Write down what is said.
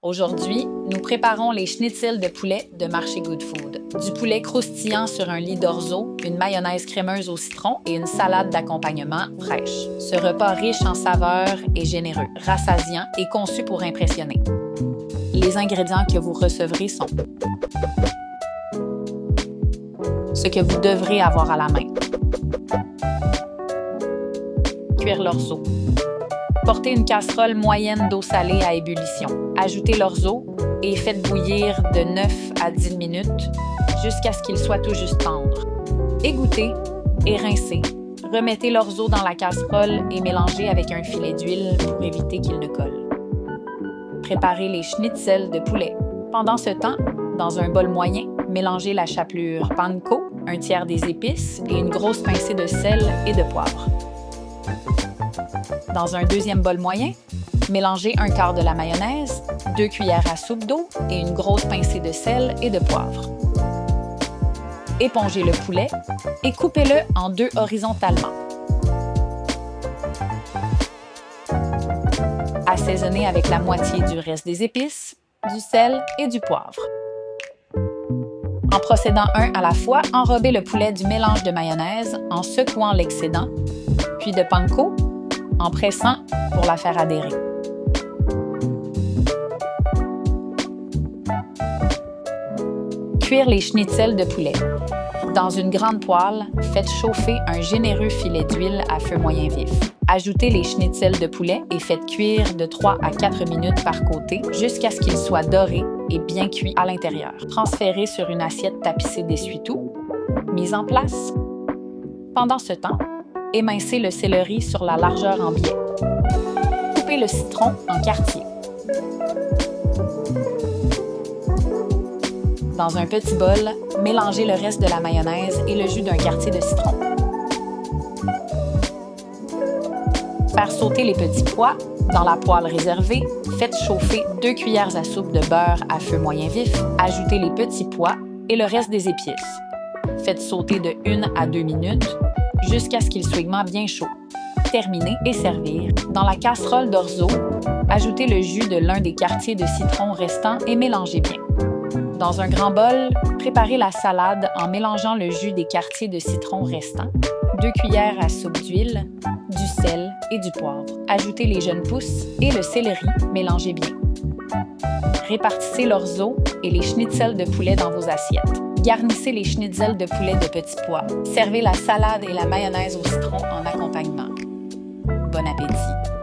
Aujourd'hui, nous préparons les schnitzels de poulet de Marché Good Food. Du poulet croustillant sur un lit d'orzo, une mayonnaise crémeuse au citron et une salade d'accompagnement fraîche. Ce repas riche en saveurs et généreux, rassasiant et conçu pour impressionner. Les ingrédients que vous recevrez sont ce que vous devrez avoir à la main. Cuire l'orzo. Portez une casserole moyenne d'eau salée à ébullition. Ajoutez l'orzo et faites bouillir de 9 à 10 minutes jusqu'à ce qu'il soit tout juste tendre. Égouttez et rincez. Remettez l'orzo dans la casserole et mélangez avec un filet d'huile pour éviter qu'il ne colle. Préparez les schnitzels de poulet. Pendant ce temps, dans un bol moyen, mélangez la chapelure panko, un tiers des épices et une grosse pincée de sel et de poivre. Dans un deuxième bol moyen, mélangez un quart de la mayonnaise, 2 cuillères à soupe d'eau et une grosse pincée de sel et de poivre. Épongez le poulet et coupez-le en 2 horizontalement. Assaisonnez avec la moitié du reste des épices, du sel et du poivre. En procédant un à la fois, enrobez le poulet du mélange de mayonnaise en secouant l'excédent, puis de panko, en pressant pour la faire adhérer. Cuire les schnitzels de poulet. Dans une grande poêle, faites chauffer un généreux filet d'huile à feu moyen vif. Ajoutez les schnitzels de poulet et faites cuire de 3 à 4 minutes par côté jusqu'à ce qu'ils soient dorés et bien cuits à l'intérieur. Transférez sur une assiette tapissée d'essuie-tout. Mise en place. Pendant ce temps, émincez le céleri sur la largeur en biais. Coupez le citron en quartiers. Dans un petit bol, mélangez le reste de la mayonnaise et le jus d'un quartier de citron. Faire sauter les petits pois. Dans la poêle réservée, faites chauffer 2 cuillères à soupe de beurre à feu moyen vif. Ajoutez les petits pois et le reste des épices. Faites sauter de 1 à 2 minutes jusqu'à ce qu'il soit bien chaud. Terminer et servir. Dans la casserole d'orzo, ajoutez le jus de l'un des quartiers de citron restants et mélangez bien. Dans un grand bol, préparez la salade en mélangeant le jus des quartiers de citron restants, 2 cuillères à soupe d'huile, du sel et du poivre. Ajoutez les jeunes pousses et le céleri, mélangez bien. Répartissez l'orzo et les schnitzels de poulet dans vos assiettes. Garnissez les schnitzels de poulet de petits pois. Servez la salade et la mayonnaise au citron en accompagnement. Bon appétit!